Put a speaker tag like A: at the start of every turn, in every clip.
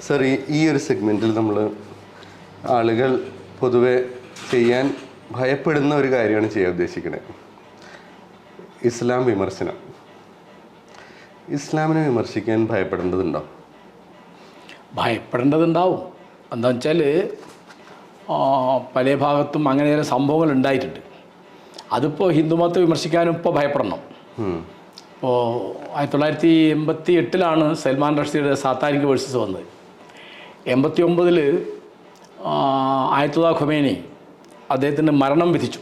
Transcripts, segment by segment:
A: Sir, ഈ ഒരു സെഗ്മെൻറ്റിൽ നമ്മൾ ആളുകൾ പൊതുവെ ചെയ്യാൻ ഭയപ്പെടുന്ന ഒരു കാര്യമാണ് ചെയ്യാൻ ഉദ്ദേശിക്കുന്നത്. ഇസ്ലാം വിമർശനം. ഇസ്ലാമിനെ വിമർശിക്കാൻ ഭയപ്പെടേണ്ടതുണ്ടോ?
B: ഭയപ്പെടേണ്ടതുണ്ടാവും. എന്താണെന്ന് വെച്ചാൽ പല ഭാഗത്തും അങ്ങനെ ചില സംഭവങ്ങൾ ഉണ്ടായിട്ടുണ്ട്. അതിപ്പോൾ ഹിന്ദുമതത്തെ വിമർശിക്കാനും ഇപ്പോൾ ഭയപ്പെടണം. ഇപ്പോൾ 1988 സൽമാൻ റഷ്ദിയുടെ സാത്താനിക് വേഴ്സസ് വന്നത്. 89 ആയത്തുല്ലാ ഖൊമേനി അദ്ദേഹത്തിന് മരണം വിധിച്ചു.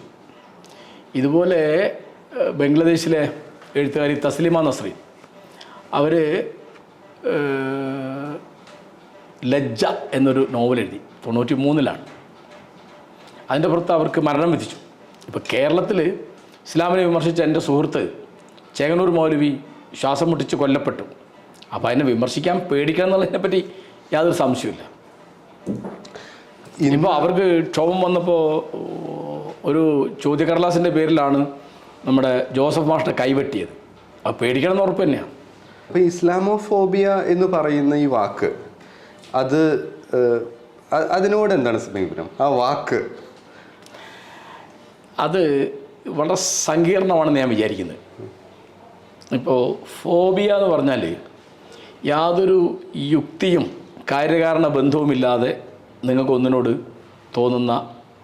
B: ഇതുപോലെ ബംഗ്ലാദേശിലെ എഴുത്തുകാരി തസ്ലിമ നസ്രീൻ അവർ ലജ്ജ എന്നൊരു നോവൽ എഴുതി. 93 അതിൻ്റെ പുറത്ത് അവർക്ക് മരണം വിധിച്ചു. ഇപ്പോൾ കേരളത്തിൽ ഇസ്ലാമിനെ വിമർശിച്ച എൻ്റെ സുഹൃത്ത് ചേകനൂർ മൗലവി ശ്വാസം മുട്ടിച്ച് കൊല്ലപ്പെട്ടു. അപ്പോൾ അതിനെ വിമർശിക്കാൻ പേടിക്കണം എന്നുള്ളതിനെപ്പറ്റി യാതൊരു സംശയമില്ല. ഇനിയിപ്പോൾ അവർക്ക് ക്ഷോഭം വന്നപ്പോൾ ഒരു ചോദ്യക്കടലാസിൻ്റെ പേരിലാണ് നമ്മുടെ ജോസഫ് മാഷിനെ കൈവെട്ടിയത്. അത് പേടിക്കണം എന്ന് ഉറപ്പ് തന്നെയാണ്.
A: അപ്പോൾ ഇസ്ലാമോഫോബിയ എന്ന് പറയുന്ന ഈ വാക്ക്, അതിനോട് എന്താണ് സമീപനം? ആ വാക്ക്
B: അത് വളരെ സങ്കീർണമാണെന്ന് ഞാൻ വിചാരിക്കുന്നത്. ഇപ്പോൾ ഫോബിയ എന്ന് പറഞ്ഞാൽ യാതൊരു യുക്തിയും കാര്യകാരണ ബന്ധവുമില്ലാതെ നിങ്ങൾക്കൊന്നിനോട് തോന്നുന്ന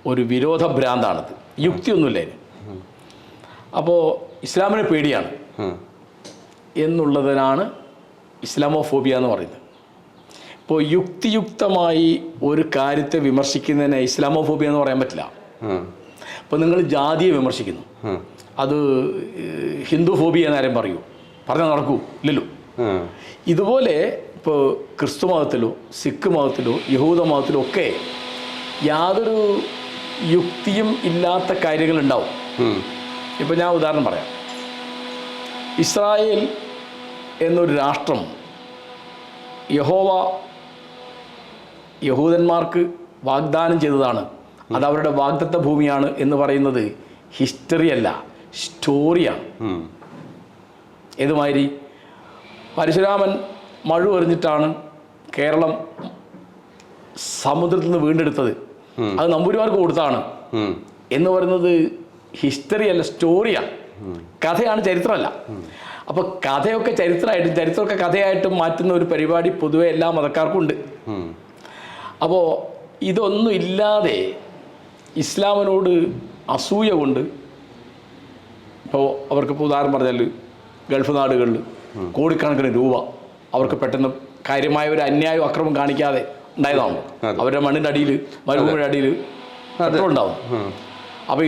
B: ഒരു വിരോധ ഭ്രാന്താണത്. യുക്തിയൊന്നുമില്ല അതിന്. അപ്പോൾ ഇസ്ലാമിനെ പേടിയാണ് എന്നുള്ളതിനാണ് ഇസ്ലാമോഫോബിയ എന്ന് പറയുന്നത്. ഇപ്പോൾ യുക്തിയുക്തമായി ഒരു കാര്യത്തെ വിമർശിക്കുന്നതിനെ ഇസ്ലാമോഫോബിയ എന്ന് പറയാൻ പറ്റില്ല. ഇപ്പോൾ നിങ്ങൾ ജാതിയെ വിമർശിക്കുന്നു, അത് ഹിന്ദു ഫോബിയ എന്നാരും പറയൂ, പറഞ്ഞാൽ നടക്കൂ? ഇല്ലല്ലോ. ഇതുപോലെ ഇപ്പോൾ ക്രിസ്തു മതത്തിലോ സിഖ് മതത്തിലോ യഹൂദ മതത്തിലോ ഒക്കെ യാതൊരു യുക്തിയും ഇല്ലാത്ത കാര്യങ്ങളുണ്ടാവും. ഇപ്പോൾ ഞാൻ ഉദാഹരണം പറയാം. ഇസ്രായേൽ എന്നൊരു രാഷ്ട്രം യഹോവ യഹൂദന്മാർക്ക് വാഗ്ദാനം ചെയ്തതാണ്, അത് അവരുടെ വാഗ്ദത്ത ഭൂമിയാണ് എന്ന് പറയുന്നത് ഹിസ്റ്ററി അല്ല, സ്റ്റോറിയാണ്. ഏതുമാതിരി പരശുരാമൻ മഴ എറിഞ്ഞിട്ടാണ് കേരളം സമുദ്രത്തിൽ നിന്ന് വീണ്ടെടുത്തത്, അത് നമ്പൂരിമാർക്ക് കൊടുത്താണ് എന്ന് പറയുന്നത് ഹിസ്റ്ററി അല്ല, സ്റ്റോറിയാണ്, കഥയാണ്, ചരിത്രമല്ല. അപ്പോൾ കഥയൊക്കെ ചരിത്രമായിട്ടും ചരിത്രമൊക്കെ കഥയായിട്ടും മാറ്റുന്ന ഒരു പരിപാടി പൊതുവെ എല്ലാ മതക്കാർക്കും ഉണ്ട്. അപ്പോൾ ഇതൊന്നും ഇല്ലാതെ ഇസ്ലാമിനോട് അസൂയ കൊണ്ട്, ഇപ്പോൾ അവർക്കിപ്പോൾ ഉദാഹരണം പറഞ്ഞാൽ ഗൾഫ് നാടുകളിൽ കോടിക്കണക്കിന് രൂപ അവർക്ക് പെട്ടെന്ന് കാര്യമായ ഒരു അന്യായം അക്രമം കാണിക്കാതെ ഉണ്ടായതാണ്. അവരുടെ മണ്ണിൻ്റെ അടിയിൽ മരുഭൂമിയുടെ അടിയിൽ പെട്രോൾ ഉണ്ടാവും. അപ്പോൾ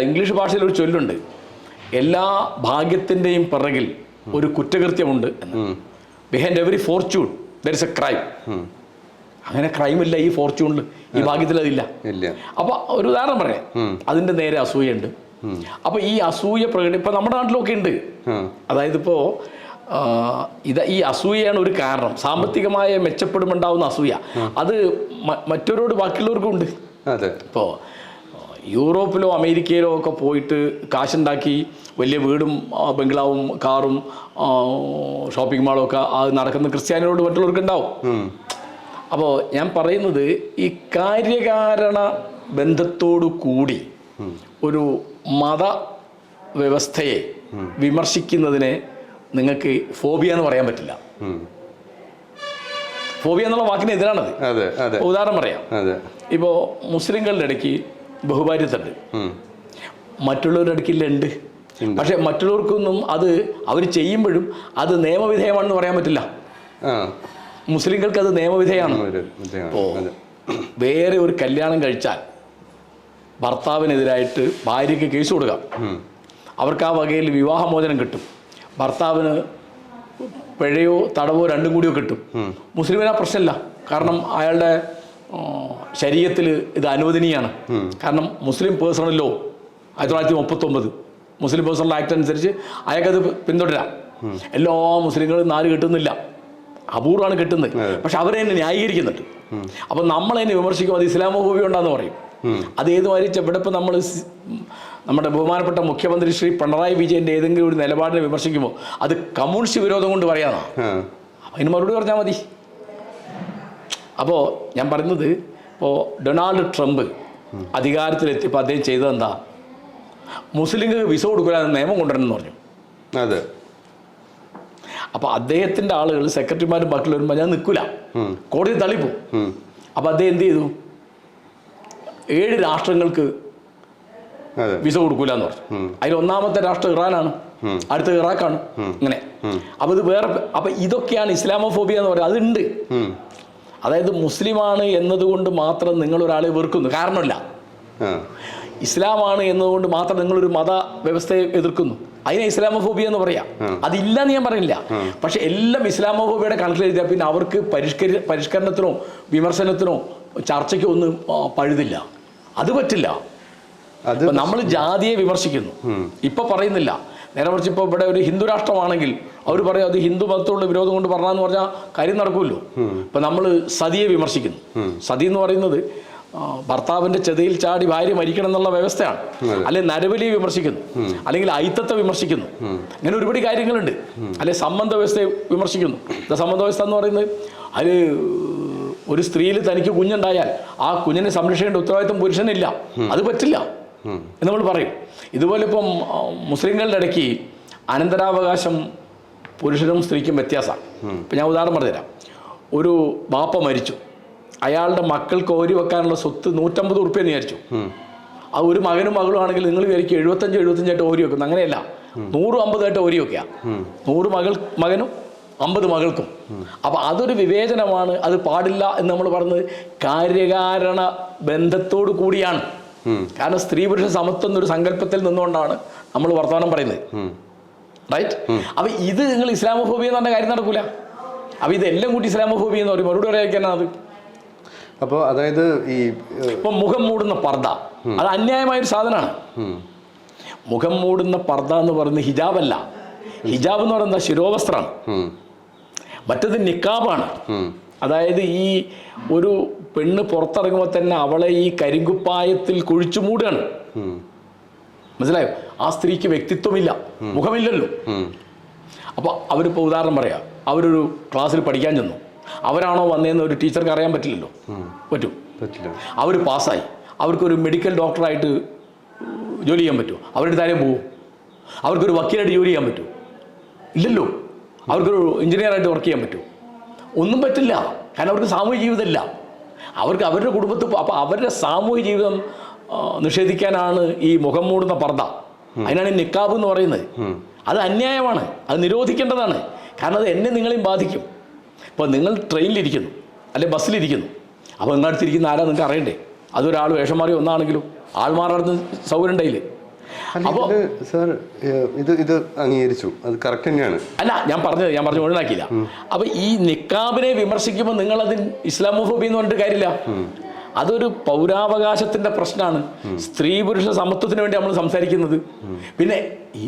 B: ഇംഗ്ലീഷ് ഭാഷയിൽ ഒരു ചൊല്ലുണ്ട്, എല്ലാ ഭാഗ്യത്തിൻ്റെയും പിറകിൽ ഒരു കുറ്റകൃത്യമുണ്ട് എന്ന്. Behind every Fortune there is A crime. അങ്ങനെ ക്രൈമില്ല ഈ ഫോർച്യൂണിൽ, ഈ ഭാഗ്യത്തിൽ അതില്ല. അപ്പോൾ ഒരു ഉദാഹരണം പറയാം, അതിൻ്റെ നേരെ അസൂയുണ്ട്. അപ്പോൾ ഈ അസൂയ ഇപ്പം നമ്മുടെ നാട്ടിലൊക്കെ ഉണ്ട്. അതായത് ഇപ്പോൾ ഈ അസൂയയാണ് ഒരു കാരണം. സാമ്പത്തികമായ മെച്ചപ്പെടുമുണ്ടാവുന്ന അസൂയ, അത് മറ്റവരോട് ബാക്കിയുള്ളവർക്കും ഉണ്ട്. ഇപ്പോൾ യൂറോപ്പിലോ അമേരിക്കയിലോ ഒക്കെ പോയിട്ട് കാശുണ്ടാക്കി വലിയ വീടും ബംഗ്ലാവും കാറും ഷോപ്പിംഗ് മാളും ഒക്കെ അത് നടക്കുന്ന ക്രിസ്ത്യാനികളോട് മറ്റുള്ളവർക്ക് ഉണ്ടാവും. അപ്പോൾ ഞാൻ പറയുന്നത് ഈ കാര്യകാരണ ബന്ധത്തോടു കൂടി ഒരു മത വ്യവസ്ഥയെ വിമർശിക്കുന്നതിനെ നിങ്ങൾക്ക് ഫോബിയ എന്ന് പറയാൻ പറ്റില്ല. ഫോബിയ എന്നുള്ള വാക്കിന് എതിരാണത്. ഉദാഹരണം പറയാം. ഇപ്പോൾ മുസ്ലിങ്ങളുടെ ഇടയ്ക്ക് ബഹുഭാര്യത്തുണ്ട്, മറ്റുള്ളവരുടെ ഇടയ്ക്കില്ല ഉണ്ട്. പക്ഷെ മറ്റുള്ളവർക്കൊന്നും അത് അവർ ചെയ്യുമ്പോഴും അത് നിയമവിധേയമാണെന്ന് പറയാൻ പറ്റില്ല. മുസ്ലിങ്ങൾക്ക് അത് നിയമവിധേയമാണ്. ഇപ്പോൾ വേറെ ഒരു കല്യാണം കഴിച്ചാൽ ഭർത്താവിനെതിരായിട്ട് ഭാര്യയ്ക്ക് കേസ് കൊടുക്കാം. അവർക്ക് ആ വകയിൽ വിവാഹമോചനം കിട്ടും. ഭർത്താവിന് പിഴയോ തടവോ രണ്ടും കൂടിയോ കിട്ടും. മുസ്ലിമിന് ആ പ്രശ്നമില്ല, കാരണം അയാളുടെ ശരീഅത്തിൽ ഇത് അനുവദനീയാണ്. കാരണം മുസ്ലിം പേഴ്സണൽ ലോ 1939 മുസ്ലിം പേഴ്സണൽ ആക്ട് അനുസരിച്ച് അയാൾക്കത് പിന്തുടരാം. എല്ലാ മുസ്ലിങ്ങളും 4 കിട്ടുന്നില്ല, അപൂർവമാണ് കിട്ടുന്നത്. പക്ഷെ അവരെ തന്നെ ന്യായീകരിക്കുന്നുണ്ട്. അപ്പം നമ്മളതിനെ വിമർശിക്കും, അത് ഇസ്ലാമോഫോബിയ ഉണ്ടാന്ന് പറയും. അത് ഏതുമാതിരി ഇവിടെ ഇപ്പം നമ്മൾ നമ്മുടെ ബഹുമാനപ്പെട്ട മുഖ്യമന്ത്രി ശ്രീ പിണറായി വിജയൻ്റെ ഏതെങ്കിലും ഒരു നിലപാടിനെ വിമർശിക്കുമ്പോൾ അത് കമ്മ്യൂണിസ്റ്റ് വിരോധം കൊണ്ട് പറയാനാണ്. അതിന് മറുപടി പറഞ്ഞാൽ മതി. അപ്പോൾ ഞാൻ പറയുന്നത്, ഇപ്പോൾ ഡൊണാൾഡ് ട്രംപ് അധികാരത്തിലെത്തിയപ്പോൾ അദ്ദേഹം ചെയ്തത് എന്താ? മുസ്ലിങ്ങൾക്ക് വിസ കൊടുക്കാതെ നിയമം കൊണ്ടുവരണമെന്ന് പറഞ്ഞു.
A: അതെ.
B: അപ്പോൾ അദ്ദേഹത്തിൻ്റെ ആളുകൾ സെക്രട്ടറിമാരും ബാക്കിയുള്ള വരുമ്പോൾ ഞാൻ നിൽക്കില്ല, കോടതി തള്ളിപ്പോവും. അപ്പോൾ അദ്ദേഹം എന്ത് ചെയ്തു? 7 രാഷ്ട്രങ്ങൾക്ക് വിസ കൊടുക്കൂല എന്ന് പറഞ്ഞു. അതിൽ ഒന്നാമത്തെ രാഷ്ട്രം ഇറാനാണ്, അടുത്ത ഇറാഖാണ്. ഇങ്ങനെ അപ്പോൾ ഇത് വേറെ. അപ്പം ഇതൊക്കെയാണ് ഇസ്ലാമോഫോബിയ എന്ന് പറയുന്നത്. അതുണ്ട്. അതായത് മുസ്ലിമാണ് എന്നതുകൊണ്ട് മാത്രം നിങ്ങൾ ഒരാളെ വെറുക്കുന്നു, കാരണമില്ല. ഇസ്ലാമാണ് എന്നതുകൊണ്ട് മാത്രം നിങ്ങളൊരു മത വ്യവസ്ഥയെ എതിർക്കുന്നു, അതിനെ ഇസ്ലാമോഫോബിയ എന്ന് പറയാം. അതില്ല എന്ന് ഞാൻ പറയുന്നില്ല. പക്ഷെ എല്ലാം ഇസ്ലാമോഫോബിയയുടെ കണക്കിലെഴുതിയാൽ പിന്നെ അവർക്ക് പരിഷ്കരണത്തിനോ വിമർശനത്തിനോ ചർച്ചയ്ക്കോ ഒന്നും പഴുതില്ല. അത് പറ്റില്ല. നമ്മൾ ജാതിയെ വിമർശിക്കുന്നു, ഇപ്പൊ പറയുന്നില്ല. നേരെ മറിച്ച് ഇപ്പോൾ ഇവിടെ ഒരു ഹിന്ദു രാഷ്ട്രമാണെങ്കിൽ അവർ പറയും അത് ഹിന്ദു മതത്തോടുള്ള വിരോധം കൊണ്ട് പറഞ്ഞാന്ന് പറഞ്ഞാൽ കാര്യം നടക്കുമല്ലോ. ഇപ്പൊ നമ്മൾ സതിയെ വിമർശിക്കുന്നു. സതി എന്ന് പറയുന്നത് ഭർത്താവിന്റെ ചെതയിൽ ചാടി ഭാര്യ മരിക്കണം എന്നുള്ള വ്യവസ്ഥയാണ്. അല്ലെങ്കിൽ നരബലിയെ വിമർശിക്കുന്നു, അല്ലെങ്കിൽ ഐത്തത്തെ വിമർശിക്കുന്നു. അങ്ങനെ ഒരുപാട് കാര്യങ്ങളുണ്ട്. അല്ലെ സംബന്ധ വ്യവസ്ഥയെ വിമർശിക്കുന്നു. സംബന്ധ വ്യവസ്ഥ എന്ന് പറയുന്നത് അത് ഒരു സ്ത്രീയിൽ തനിക്ക് കുഞ്ഞുണ്ടായാൽ ആ കുഞ്ഞിനെ സംരക്ഷിക്കേണ്ട ഉത്തരവാദിത്വം പുരുഷനില്ല, അത് പറ്റില്ല എന്ന് നമ്മൾ പറയും. ഇതുപോലെ ഇപ്പം മുസ്ലിങ്ങളുടെ ഇടയ്ക്ക് അനന്തരാവകാശം പുരുഷനും സ്ത്രീക്കും വ്യത്യാസമാണ്. ഇപ്പം ഞാൻ ഉദാഹരണം പറഞ്ഞുതരാം. ഒരു ബാപ്പ മരിച്ചു, അയാളുടെ മക്കൾക്ക് ഓരി വെക്കാനുള്ള സ്വത്ത് 150 ഉറുപ്പ്യ എന്ന് വിചാരിച്ചു. ആ ഒരു മകനും മകളും ആണെങ്കിൽ നിങ്ങൾ വിചാരിക്കും 75 ഓരി വെക്കുന്നു. അങ്ങനെയല്ല, 150 ഓരി വെക്കുക. 100 മകനും 50 മകൾക്കും. അപ്പം അതൊരു വിവേചനമാണ്, അത് പാടില്ല എന്ന് നമ്മൾ പറഞ്ഞത് കാര്യകാരണ ബന്ധത്തോടു കൂടിയാണ്. കാരണം സ്ത്രീ പുരുഷ സമത്വം എന്നൊരു സങ്കല്പത്തിൽ നിന്നുകൊണ്ടാണ് നമ്മൾ വർത്തമാനം പറയുന്നത്. റൈറ്റ്? അപ്പം ഇത് നിങ്ങൾ ഇസ്ലാമോഫോബിയ എന്ന് പറഞ്ഞ കാര്യം നടക്കൂല. അപ്പം ഇതെല്ലാം കൂട്ടി ഇസ്ലാമോഫോബിയ എന്ന് പറയും. മറുപടി പറയാനാണ് അത്.
A: അപ്പോൾ അതായത് ഈ
B: ഇപ്പം മുഖം മൂടുന്ന പർദ്ദ അത് അന്യായമായൊരു സാധനമാണ്. മുഖം മൂടുന്ന പർദ്ദ എന്ന് പറയുന്നത് ഹിജാബല്ല. ഹിജാബ് എന്ന് പറയുന്നത് ശിരോവസ്ത്രമാണ്. മറ്റത് നിക്കാബാണ്. അതായത് ഈ ഒരു പെണ്ണ് പുറത്തിറങ്ങുമ്പോൾ തന്നെ അവളെ ഈ കരിങ്കുപ്പായത്തിൽ കുഴിച്ചു മൂടുകയാണ്. മനസ്സിലായോ? ആ സ്ത്രീക്ക് വ്യക്തിത്വമില്ല, മുഖമില്ലല്ലോ. അപ്പോൾ അവരിപ്പോൾ ഉദാഹരണം പറയാം, അവരൊരു ക്ലാസ്സിൽ പഠിക്കാൻ ചെന്നു, അവരാണോ വന്നതെന്ന് ഒരു ടീച്ചർക്ക് അറിയാൻ പറ്റില്ലല്ലോ. പറ്റും? അവർ പാസ്സായി, അവർക്കൊരു മെഡിക്കൽ ഡോക്ടറായിട്ട് ജോലി ചെയ്യാൻ പറ്റുമോ? അവരുടെ താരം പോവും. അവർക്കൊരു വക്കീലായിട്ട് ജോലി ചെയ്യാൻ പറ്റുമോ? ഇല്ലല്ലോ. അവർക്കൊരു എഞ്ചിനീയറായിട്ട് വർക്ക് ചെയ്യാൻ പറ്റുമോ? ഒന്നും പറ്റില്ല. കാരണം അവർക്ക് സാമൂഹിക ജീവിതമില്ല. അവർക്ക് അവരുടെ കുടുംബത്തിൽ, അപ്പോൾ അവരുടെ സാമൂഹിക ജീവിതം നിഷേധിക്കാനാണ് ഈ മുഖം മൂടുന്ന പർദ്ദ. അതിനാണ് ഈ നിക്കാബ് എന്ന് പറയുന്നത്. അത് അന്യായമാണ്, അത് നിരോധിക്കേണ്ടതാണ്. കാരണം അത് എന്നെ നിങ്ങളെയും ബാധിക്കും. ഇപ്പോൾ നിങ്ങൾ ട്രെയിനിലിരിക്കുന്നു അല്ലെ ബസ്സിലിരിക്കുന്നു, അപ്പോൾ നിങ്ങളടുത്തിരിക്കുന്ന ആരാ നിങ്ങൾക്ക് അറിയണ്ടേ? അതൊരാൾ വേഷം മാറി ഒന്നാണെങ്കിലും ആൾ മാറാടുന്ന സൗകര്യം ഉണ്ടായില്ലേ?
A: അപ്പോൾ സാർ ഇത് അംഗീകരിച്ചു, അത് കറക്റ്റ് തന്നെയാണ്.
B: അല്ല, ഞാൻ പറഞ്ഞു ഒഴിവാക്കിയില്ല. അപ്പോൾ ഈ നിക്കാബിനെ വിമർശിക്കുമ്പോൾ നിങ്ങളതിൽ ഇസ്ലാമോഫോബിയ എന്ന് പറഞ്ഞിട്ട് കാര്യമില്ല. അതൊരു പൗരാവകാശത്തിൻ്റെ പ്രശ്നമാണ്. സ്ത്രീ പുരുഷ സമത്വത്തിന് വേണ്ടി നമ്മൾ സംസാരിക്കുന്നത്. പിന്നെ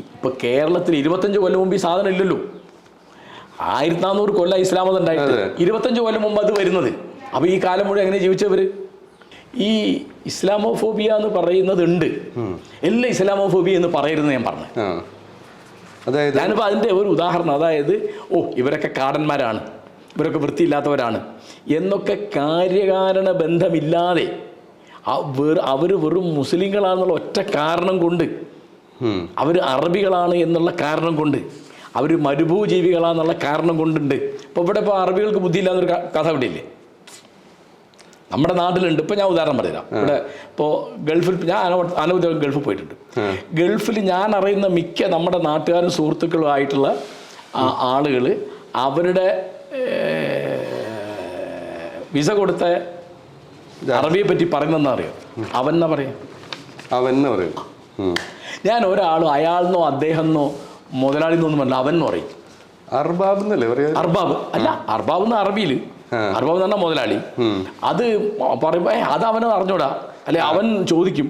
B: ഇപ്പോൾ കേരളത്തിൽ 25 കൊല്ലം മുമ്പ് ഈ സാധനം ഇല്ലല്ലോ. 1400 കൊല്ലം ഇസ്ലാം മതം ഉണ്ടായിട്ട് 25 കൊല്ലം മുമ്പ് അത് വരുന്നത്. അപ്പോൾ ഈ കാലം മുഴുവൻ എങ്ങനെ ജീവിച്ചവർ? ഈ ഇസ്ലാമോഫോബിയ എന്ന് പറയുന്നതുണ്ട്. എല്ലാം ഇസ്ലാമോഫോബിയ എന്ന് പറയരുതെന്ന് ഞാൻ പറഞ്ഞു.
A: അതായത്
B: ഞാനിപ്പോൾ അതിൻ്റെ ഒരു ഉദാഹരണം, അതായത് ഇവരൊക്കെ കാടന്മാരാണ്, ഇവരൊക്കെ വൃത്തിയില്ലാത്തവരാണ് എന്നൊക്കെ കാര്യകാരണ ബന്ധമില്ലാതെ അവർ വെറും മുസ്ലിങ്ങളാണെന്നുള്ള ഒറ്റ കാരണം കൊണ്ട്, അവർ അറബികളാണ് എന്നുള്ള കാരണം കൊണ്ട്, അവർ മരുഭൂജീവികളാന്നുള്ള കാരണം കൊണ്ടുണ്ട്. ഇപ്പോൾ ഇപ്പോൾ അറബികൾക്ക് ബുദ്ധിയില്ലാന്നൊരു കഥ ഇവിടെ ഇല്ലേ? നമ്മുടെ നാട്ടിലുണ്ട്. ഇപ്പോൾ ഞാൻ ഉദാഹരണം പറഞ്ഞുതരാം. ഇവിടെ ഇപ്പോൾ ഗൾഫിൽ ഞാൻ അനവധി ഗൾഫിൽ പോയിട്ടുണ്ട്. ഗൾഫിൽ ഞാൻ അറിയുന്ന മിക്ക നമ്മുടെ നാട്ടുകാരും സുഹൃത്തുക്കളും ആയിട്ടുള്ള ആളുകൾ അവരുടെ വിസ കൊടുത്ത അറബിയെ പറ്റി പറയുന്നതെന്നാ അറിയോ? അവൻ എന്നാ പറയും. ഞാൻ ഒരാളും അയാളെന്നോ അദ്ദേഹമെന്നോ മുതലാളി എന്നൊന്നും പറഞ്ഞില്ല, അവൻ എന്ന് പറയും.
A: അർബാബ് എന്നല്ലേ പറയാ?
B: അർബാബ് അല്ല, അർബാബ് എന്ന് അറബിയിൽ, അർബാബ് എന്ന് പറഞ്ഞാൽ മുതലാളി. അത് പറയുമ്പോൾ അത് അവനെ അറിഞ്ഞൂടാ, അല്ലെ അവൻ ചോദിക്കും,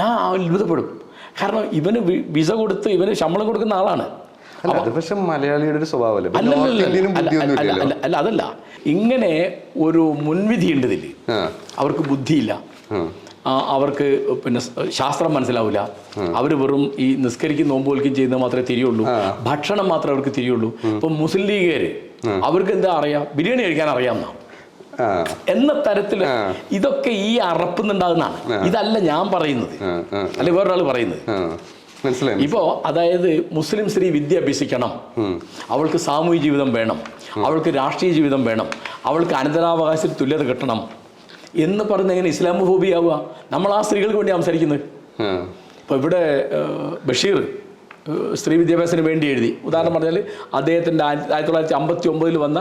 B: ഞാൻ അത്ഭുതപ്പെടും. കാരണം ഇവന് വിസ കൊടുത്ത് ഇവന് ശമ്പളം കൊടുക്കുന്ന ആളാണ്.
A: പക്ഷെ മലയാളിയുടെ ഒരു സ്വഭാവമല്ലേ?
B: അല്ല, അതല്ല. ഇങ്ങനെ ഒരു മുൻവിധി ഉണ്ട് ഇതിൽ. അവർക്ക് ബുദ്ധിയില്ല, അവർക്ക് പിന്നെ ശാസ്ത്രം മനസ്സിലാവില്ല. അവർ വെറും ഈ നിസ്കരിക്കും നോമ്പ് വലിക്കും ചെയ്യുന്നത് മാത്രമേ തിരിയുള്ളൂ, ഭക്ഷണം മാത്രമേ അവർക്ക് തിരിയുള്ളൂ. ഇപ്പം മുസ്ലിം ലീഗുകാർ അവർക്ക് എന്താ അറിയാം? ബിരിയാണി കഴിക്കാൻ അറിയാമെന്നാ. എന്ന തരത്തിൽ ഇതൊക്കെ ഈ അറപ്പുന്നുണ്ടാകുന്നതാണ്. ഇതല്ല ഞാൻ പറയുന്നത്, അല്ലെ വേറൊരാൾ പറയുന്നത്.
A: മനസ്സിലായി.
B: ഇപ്പോ അതായത് മുസ്ലിം സ്ത്രീ വിദ്യ അഭ്യസിക്കണം, അവൾക്ക് സാമൂഹിക ജീവിതം വേണം, അവൾക്ക് രാഷ്ട്രീയ ജീവിതം വേണം, അവൾക്ക് അനന്തരാവകാശത്തിൽ തുല്യത കിട്ടണം എന്ന് പറഞ്ഞ് എങ്ങനെ ഇസ്ലാമോഫോബിയാവുക? നമ്മൾ ആ സ്ത്രീകൾക്ക് വേണ്ടി സംസാരിക്കുന്നത്. ഇപ്പോൾ ഇവിടെ ബഷീർ സ്ത്രീ വിദ്യാഭ്യാസത്തിന് വേണ്ടി എഴുതി. ഉദാഹരണം പറഞ്ഞാൽ അദ്ദേഹത്തിൻ്റെ 1959 വന്ന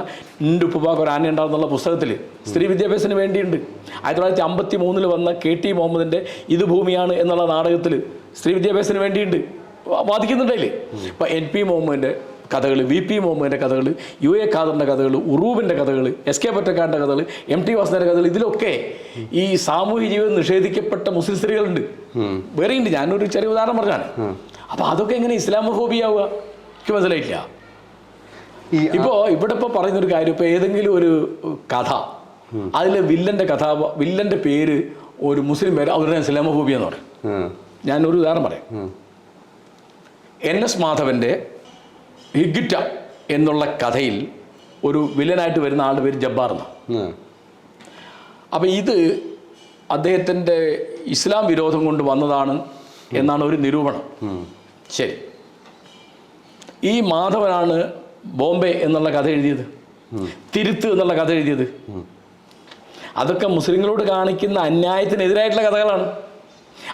B: എൻ്റെ ഉപ്പുപ്പാക്ക് ഒരു ആന ഉണ്ടാകുന്നുള്ള പുസ്തകത്തിൽ സ്ത്രീ വിദ്യാഭ്യാസത്തിന് വേണ്ടിയുണ്ട്. 1953 വന്ന KT മുഹമ്മദിൻ്റെ ഇത് ഭൂമിയാണ് എന്നുള്ള നാടകത്തിൽ സ്ത്രീ വിദ്യാഭ്യാസത്തിന് വേണ്ടിയുണ്ട്, വാദിക്കുന്നുണ്ടല്ലേ. ഇപ്പം NP മുഹമ്മദിൻ്റെ കഥകൾ, VP മുഹമ്മദിൻ്റെ കഥകൾ, UA ഖാദറിൻ്റെ കഥകൾ, ഉറൂബിൻ്റെ കഥകൾ, SK പൊറ്റക്കാരൻ്റെ കഥകൾ, MT വാസുദേവൻ്റെ കഥകൾ, ഇതിലൊക്കെ ഈ സാമൂഹിക ജീവിതം നിഷേധിക്കപ്പെട്ട മുസ്ലിം സ്ത്രീകളുണ്ട്, വേറെയുണ്ട്. ഞാനൊരു ചെറിയ ഉദാഹരണം പറഞ്ഞാണ്. അപ്പോൾ അതൊക്കെ എങ്ങനെ ഇസ്ലാമോഫോബിയാവുക? എനിക്ക് മനസ്സിലായില്ല. ഇപ്പോൾ ഇവിടെ ഇപ്പോൾ പറയുന്നൊരു കാര്യം, ഇപ്പോൾ ഏതെങ്കിലും ഒരു കഥ, അതിൽ വില്ലൻ്റെ പേര് ഒരു മുസ്ലിം പേര്, അവരുടെ ഇസ്ലാമോഫോബിയ എന്ന് പറയും. ഞാനൊരു ഉദാഹരണം പറയാം. NS മാധവൻ്റെ ഹിഗിറ്റ എന്നുള്ള കഥയിൽ ഒരു വില്ലനായിട്ട് വരുന്ന ആളുടെ പേര് ജബ്ബാർ എന്നാണ്. അപ്പം ഇത് അദ്ദേഹത്തിൻ്റെ ഇസ്ലാം വിരോധം കൊണ്ട് വന്നതാണ് എന്നാണ് ഒരു നിരൂപണം. ശരി, ഈ മാധവനാണ് ബോംബെ എന്നുള്ള കഥ എഴുതിയത്, തിരുത്ത് എന്നുള്ള കഥ എഴുതിയത്. അതൊക്കെ മുസ്ലിങ്ങളോട് കാണിക്കുന്ന അന്യായത്തിനെതിരായിട്ടുള്ള കഥകളാണ്.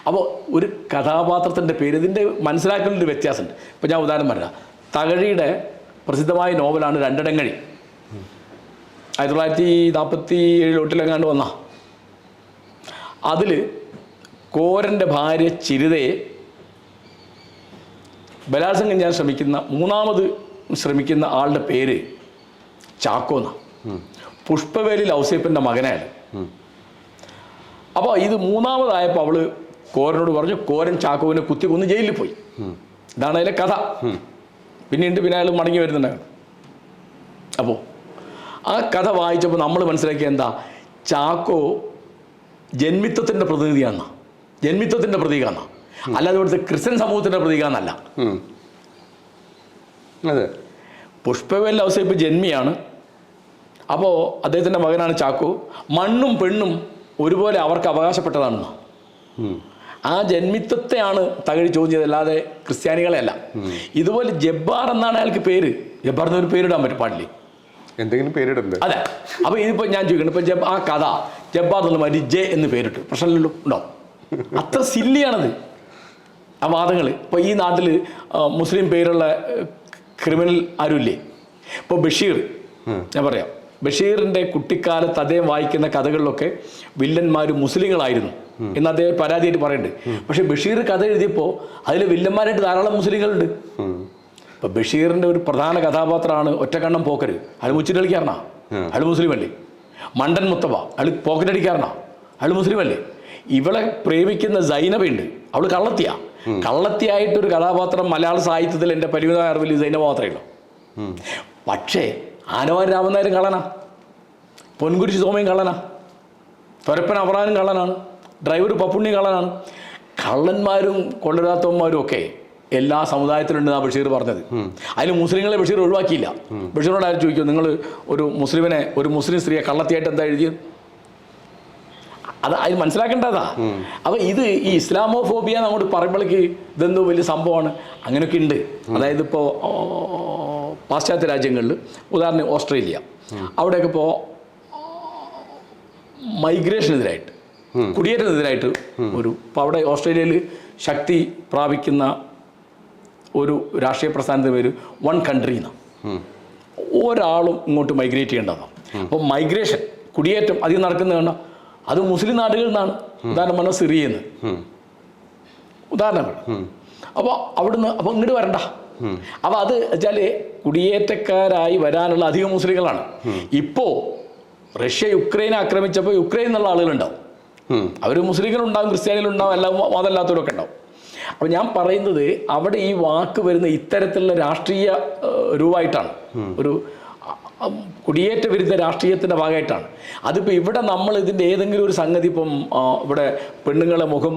B: അപ്പോൾ ഒരു കഥാപാത്രത്തിൻ്റെ പേര്, ഇതിൻ്റെ മനസ്സിലാക്കലിൻ്റെ വ്യത്യാസമുണ്ട്. ഇപ്പോൾ ഞാൻ ഉദാഹരണം പറയാം. തകഴിയുടെ പ്രസിദ്ധമായ നോവലാണ് രണ്ടിടങ്ങഴി. 1947 വന്ന അതിൽ കോരൻ്റെ ഭാര്യ ചിരിതയെ ബലാത്സംഗം ചെയ്യാൻ മൂന്നാമത് ശ്രമിക്കുന്ന ആളുടെ പേര് ചാക്കോ എന്നാണ്. പുഷ്പവേലിൽ ഔസേപ്പിൻ്റെ മകനാണ്. അപ്പോൾ ഇത് മൂന്നാമതായപ്പോൾ അവൾ കോരനോട് പറഞ്ഞു, കോരൻ ചാക്കോവിനെ കുത്തി കൊന്ന് ജയിലിൽ പോയി. ഇതാണ് അതിലെ കഥ. പിന്നെ അയാൾ മടങ്ങി വരുന്നുണ്ടായിരുന്നു. അപ്പോൾ ആ കഥ വായിച്ചപ്പോൾ നമ്മൾ മനസ്സിലാക്കിയ എന്താ, ചാക്കോ ജന്മിത്വത്തിൻ്റെ പ്രതിനിധിയാണ്, ജന്മിത്വത്തിൻ്റെ പ്രതീകമാണ്, അല്ലാതെ ഇവിടുത്തെ ക്രിസ്ത്യൻ സമൂഹത്തിൻ്റെ പ്രതീകമെന്നല്ല.
A: അതെ,
B: പുഷ്പവേൽ ഔസേപ്പ് ജന്മിയാണ്. അപ്പോൾ അദ്ദേഹത്തിൻ്റെ മകനാണ് ചാക്കോ. മണ്ണും പെണ്ണും ഒരുപോലെ അവർക്ക് അവകാശപ്പെട്ടതാണെന്ന്. ആ ജന്മിത്വത്തെയാണ് തകഴി ചോദ്യം ചെയ്തത്, അല്ലാതെ ക്രിസ്ത്യാനികളെ അല്ല. ഇതുപോലെ ജബ്ബാർ എന്നാണ് അയാൾക്ക് പേര്. ജബ്ബാർ എന്നൊരു പേരിടാൻ പറ്റും, പാടില്ലേ?
A: എന്തെങ്കിലും പേരിടണ്ടേ? അതെ.
B: അപ്പോൾ ഇതിപ്പോൾ ഞാൻ ചോദിക്കണം, ഇപ്പോൾ ആ കഥ ജബ്ബാർ എന്നുള്ള മാതിരി ജെ എന്ന് പേരിട്ട് പ്രശ്നമില്ലല്ലോ, ഉണ്ടോ? അത്ര സില്ലിയാണത് ആ വാദങ്ങൾ. ഇപ്പോൾ ഈ നാട്ടിൽ മുസ്ലിം പേരുള്ള ക്രിമിനൽ ആരുമില്ലേ? ഇപ്പോൾ ബഷീർ, ഞാൻ പറയാം, ബഷീറിൻ്റെ കുട്ടിക്കാലത്ത് അദ്ദേഹം വായിക്കുന്ന കഥകളിലൊക്കെ വില്ലന്മാർ മുസ്ലിങ്ങളായിരുന്നു എന്ന് അദ്ദേഹം പരാതിയായിട്ട് പറയുന്നുണ്ട്. പക്ഷെ ബഷീർ കഥ എഴുതിയപ്പോൾ അതിൽ വില്ലന്മാരായിട്ട് ധാരാളം മുസ്ലിങ്ങളുണ്ട്. ഇപ്പം ബഷീറിൻ്റെ ഒരു പ്രധാന കഥാപാത്രമാണ് ഒറ്റക്കണ്ണം പോക്കര്. അയാൾ മുച്ചിട്ട് കളിക്കാരനാ, അയാൾ മുസ്ലിം അല്ലേ? മണ്ടൻ മുത്തബ, അയാൾ പോക്കറ്റ് അടിക്കാരനാ, അയാൾ മുസ്ലിം അല്ലേ? ഇവളെ പ്രേമിക്കുന്ന സൈനബയുണ്ട്, അവൾ കള്ളത്തിയായിട്ടൊരു കഥാപാത്രം മലയാള സാഹിത്യത്തിൽ എൻ്റെ പരിമിതമായ അറിവിൽ സൈനബ മാത്രമേ ഉള്ളൂ. പക്ഷേ ആനവാൻ രാമനായരും കള്ളനാ, പൊൻകുരിശ് സോമയും കള്ളനാ, തൊരപ്പൻ അപറാനും കള്ളനാണ്, ഡ്രൈവർ പപ്പുണ്ണി കള്ളനാണ്. കള്ളന്മാരും കൊള്ളരാത്തവന്മാരും ഒക്കെ എല്ലാ സമുദായത്തിലുണ്ട് ആ ബഷീർ പറഞ്ഞത്. അതിൽ മുസ്ലിങ്ങളെ ബഷീർ ഒഴിവാക്കിയില്ല. ബഷീറിനോട് ആരും ചോദിക്കും, നിങ്ങൾ ഒരു മുസ്ലിം സ്ത്രീയെ കള്ളത്തിയായിട്ട് എന്താ എഴുതിയത്? അത് മനസ്സിലാക്കേണ്ടതാ. അപ്പോൾ ഇത് ഈ ഇസ്ലാമോഫോബിയ അങ്ങോട്ട് പറയുമ്പോഴേക്ക് ഇതെന്തോ വലിയ സംഭവമാണ്. അങ്ങനെയൊക്കെ ഉണ്ട്. അതായത് ഇപ്പോൾ പാശ്ചാത്യ രാജ്യങ്ങളിൽ, ഉദാഹരണം ഓസ്ട്രേലിയ, അവിടെയൊക്കെ ഇപ്പോൾ മൈഗ്രേഷനെതിരായിട്ട്, കുടിയേറ്റത്തിനെതിരായിട്ട് ഇപ്പോൾ അവിടെ ഓസ്ട്രേലിയയിൽ ശക്തി പ്രാപിക്കുന്ന ഒരു രാഷ്ട്രീയ പ്രസ്ഥാനത്തിൻ്റെ പേര് വൺ കൺട്രി എന്നാണ്. ഒരാളും ഇങ്ങോട്ട് മൈഗ്രേറ്റ് ചെയ്യേണ്ടതാണ്. അപ്പോൾ മൈഗ്രേഷൻ, കുടിയേറ്റം അധികം നടക്കുന്നത് കണ്ട അത് മുസ്ലിം നാടുകളിൽ നിന്നാണ്. ഉദാഹരണം പറഞ്ഞാൽ സിറിയെന്ന് ഉദാഹരണങ്ങൾ. അപ്പോൾ അവിടുന്ന് അപ്പോൾ ഇങ്ങോട്ട് വരണ്ട. അപ്പോൾ അത് വെച്ചാൽ കുടിയേറ്റക്കാരായി വരാനുള്ള അധികം മുസ്ലിങ്ങളാണ്. ഇപ്പോൾ റഷ്യ യുക്രൈനെ ആക്രമിച്ചപ്പോൾ യുക്രൈൻ എന്നുള്ള ആളുകളുണ്ടാവും. അവർ മുസ്ലിങ്ങളുണ്ടാവും, ക്രിസ്ത്യാനികളുണ്ടാവും, എല്ലാം മതമല്ലാത്തവരൊക്കെ ഉണ്ടാവും. അപ്പോൾ ഞാൻ പറയുന്നത് അവിടെ ഈ വാക്ക് വരുന്ന ഇത്തരത്തിലുള്ള രാഷ്ട്രീയ രൂപമായിട്ടാണ്, ഒരു കുടിയേറ്റ വിരുദ്ധ രാഷ്ട്രീയത്തിൻ്റെ ഭാഗമായിട്ടാണ്. അതിപ്പോൾ ഇവിടെ നമ്മൾ ഇതിൻ്റെ ഏതെങ്കിലും ഒരു സംഗതി, ഇപ്പം ഇവിടെ പെണ്ണുങ്ങളെ മുഖം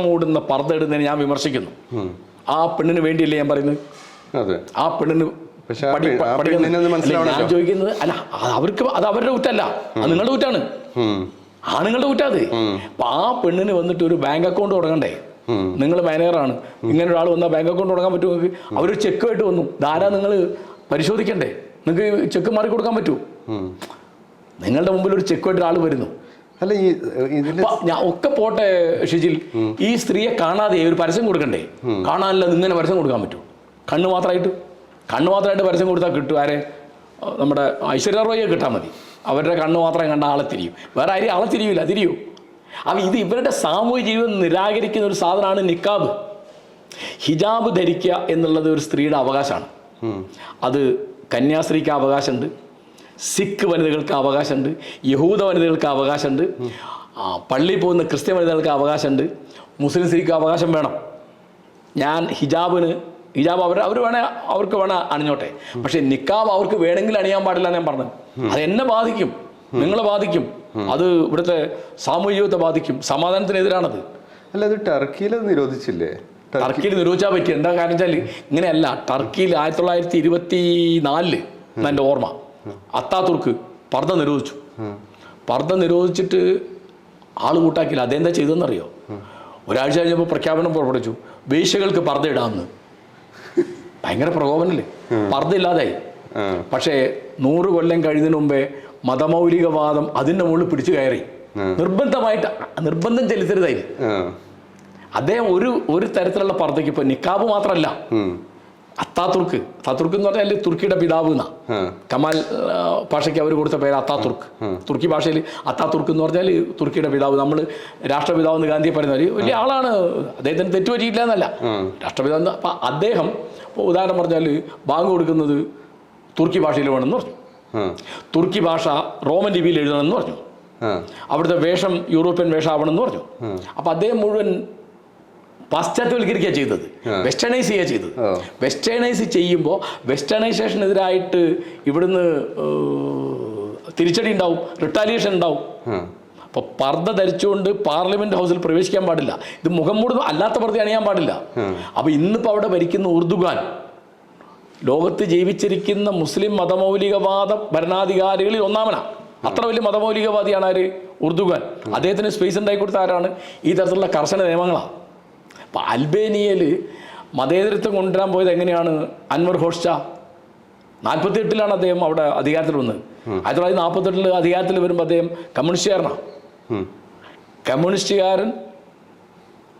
B: മൂടുന്ന പർദ്ദ ഇടുന്നതിന് ഞാൻ വിമർശിക്കുന്നു. ആ പെണ്ണിന് വേണ്ടിയല്ലേ ഞാൻ പറയുന്നത്? ആ പെണ്ണിന്
A: പക്ഷെ ആ പെണ്ണിനെ അത് മനസ്സിലാവണല്ലോ.
B: ഞാൻ ചോദിക്കുന്നത് അല്ല, അവർക്ക് അത് അവരുടെ കുറ്റമല്ല, അത് നിങ്ങളുടെ കുറ്റാണ്, ആണുങ്ങളുടെ കുറ്റാത്. അപ്പൊ ആ പെണ്ണിന് വന്നിട്ട് ഒരു ബാങ്ക് അക്കൗണ്ട് തുടങ്ങണ്ടേ? നിങ്ങൾ മാനേജറാണ്, ഇങ്ങനെ ഒരാൾ വന്നാൽ ബാങ്ക് അക്കൗണ്ട് തുടങ്ങാൻ പറ്റുമോ? അവരൊരു ചെക്കുമായിട്ട് വന്നു, ധാരാ നിങ്ങൾ പരിശോധിക്കണ്ടേ? നിങ്ങൾക്ക് ചെക്ക് മാറി കൊടുക്കാൻ പറ്റുമോ? നിങ്ങളുടെ മുമ്പിൽ ഒരു ചെക്കുമായിട്ട് ഒരാൾ വരുന്നു.
A: അല്ല,
B: ഞാൻ ഒക്കെ പോട്ടെ ഷിജിൽ, ഈ സ്ത്രീയെ കാണാതെ ഒരു പരസ്യം കൊടുക്കണ്ടേ? കാണാനല്ല ഇങ്ങനെ പരസ്യം കൊടുക്കാൻ പറ്റൂ? കണ്ണ് മാത്രമായിട്ട് പരസ്യം കൊടുത്താൽ കിട്ടും. ആരെ? നമ്മുടെ ഐശ്വര്യ റോയെ കിട്ടാൽ മതി. അവരുടെ കണ്ണ് മാത്രം കണ്ട ആളെ തിരിയും, വേറെ ആരും ആളെ തിരിയൂ. അപ്പം ഇത് ഇവരുടെ സാമൂഹിക ജീവിതം നിരാകരിക്കുന്ന ഒരു സാധനമാണ് നിക്കാബ്. ഹിജാബ് ധരിക്കുക എന്നുള്ളത് ഒരു സ്ത്രീയുടെ അവകാശമാണ്. അത് കന്യാസ്ത്രീക്ക് അവകാശമുണ്ട്, സിഖ് വനിതകൾക്ക് അവകാശമുണ്ട്, യഹൂദ വനിതകൾക്ക് അവകാശമുണ്ട്, പള്ളിയിൽ പോകുന്ന ക്രിസ്ത്യൻ വനിതകൾക്ക് അവകാശമുണ്ട്, മുസ്ലിം സ്ത്രീക്ക് അവകാശം വേണം. ഞാൻ ഹിജാബ് അവർക്ക് വേണേൽ അണിഞ്ഞോട്ടെ, പക്ഷെ നിക്കാബ് അവർക്ക് വേണമെങ്കിൽ അണിയാൻ പാടില്ല ഞാൻ പറഞ്ഞത്. അത് എന്നെ ബാധിക്കും, നിങ്ങളെ ബാധിക്കും, അത് ഇവിടുത്തെ സാമൂഹിക ജീവിതത്തെ ബാധിക്കും. സമാധാനത്തിനെതിരാണത്.
A: അല്ല, അത് ടർക്കിയിൽ നിരോധിച്ചില്ലേ?
B: ടർക്കിയിൽ നിരോധിച്ചാൽ പറ്റി. എന്താ കാരണം വെച്ചാൽ ഇങ്ങനെയല്ല. ടർക്കിയിൽ 1924 എൻ്റെ ഓർമ്മ, അത്താതുർക്ക് പർദ്ദ നിരോധിച്ചു. പർദ്ദ നിരോധിച്ചിട്ട് ആൾ കൂട്ടാക്കില്ല. അതെന്താ ചെയ്തതെന്നറിയോ? ഒരാഴ്ച കഴിഞ്ഞപ്പോൾ പ്രഖ്യാപനം പുറപ്പെടുവിച്ചു, വേശ്യകൾക്ക് പർദ്ദ ഇടാമെന്ന്. ഭയങ്കര പ്രകോപനല്ലേ, പർദ്ദ ഇല്ലാതായി. പക്ഷേ 100 കൊല്ലം കഴിഞ്ഞതിന് മുമ്പേ മതമൗലികവാദം അതിൻ്റെ മുകളിൽ പിടിച്ചു കയറി. നിർബന്ധം ചെലുത്തരുതായി. അദ്ദേഹം ഒരു തരത്തിലുള്ള പർദ്ദയ്ക്ക്, ഇപ്പൊ നിക്കാബ് മാത്രമല്ല, അത്താതുർക്ക് എന്ന് പറഞ്ഞാൽ തുർക്കിയുടെ പിതാവ് എന്നാ. കമാൽ പാഷയ്ക്ക് അവർ കൊടുത്ത പേര് അത്താതുർക്ക്. തുർക്കി ഭാഷയിൽ അത്താതുർക്ക് എന്ന് പറഞ്ഞാൽ തുർക്കിയുടെ പിതാവ്. നമ്മൾ രാഷ്ട്രപിതാവ് എന്ന് ഗാന്ധിയെ പറയുന്നവർ വലിയ ആളാണ്, അദ്ദേഹത്തിന് തെറ്റുപറ്റിയില്ല എന്നല്ല, രാഷ്ട്രപിതാവ്. അപ്പം അദ്ദേഹം ഉദാഹരണം പറഞ്ഞാൽ ബാങ്ക് കൊടുക്കുന്നത് തുർക്കി ഭാഷയിൽ വേണമെന്ന് പറഞ്ഞു, തുർക്കി ഭാഷ റോമൻ ലിപിയിൽ എഴുതണമെന്ന് പറഞ്ഞു, അവിടുത്തെ വേഷം യൂറോപ്യൻ വേഷമാവണമെന്ന് പറഞ്ഞു. അപ്പം അദ്ദേഹം മുഴുവൻ പാശ്ചാത്യവൽക്കരിക്കുക ചെയ്തത്, വെസ്റ്റേണൈസ് ചെയ്യുക ചെയ്തത്. വെസ്റ്റേണൈസ് ചെയ്യുമ്പോൾ വെസ്റ്റേണൈസേഷനെതിരായിട്ട് ഇവിടുന്ന് തിരിച്ചടി ഉണ്ടാവും, റിട്ടാലിയേഷൻ ഉണ്ടാവും. അപ്പോൾ പർദ്ദ ധരിച്ചുകൊണ്ട് പാർലമെന്റ് ഹൗസിൽ പ്രവേശിക്കാൻ പാടില്ല. ഇത് മുഖം മൂടുന്ന അല്ലാത്ത പർദ്ദ അണിയാൻ പാടില്ല. അപ്പോൾ ഇന്നിപ്പോൾ അവിടെ ഭരിക്കുന്ന ഉർദുഗാൻ ലോകത്ത് ജീവിച്ചിരിക്കുന്ന മുസ്ലിം മതമൗലികവാദ ഭരണാധികാരികളിൽ ഒന്നാമനാണ്. അത്ര വലിയ മതമൗലികവാദിയാണ് ആര്? ഉർദുഗാൻ. അദ്ദേഹത്തിന് സ്പേസ് ഉണ്ടാക്കി കൊടുത്ത ആരാണ്? ഈ തരത്തിലുള്ള കർശന നിയമങ്ങളാണ്. അപ്പം അൽബേനിയയിൽ മതേതരത്വം കൊണ്ടുവരാൻ പോയത് എങ്ങനെയാണ്? അൻവർ ഹോഷ്ച 48 അദ്ദേഹം അവിടെ അധികാരത്തിൽ വന്നത്. 1948 അധികാരത്തിൽ വരുമ്പോൾ അദ്ദേഹം കമ്മ്യൂണിസ്റ്റുകാരനാണ്. കമ്മ്യൂണിസ്റ്റുകാരൻ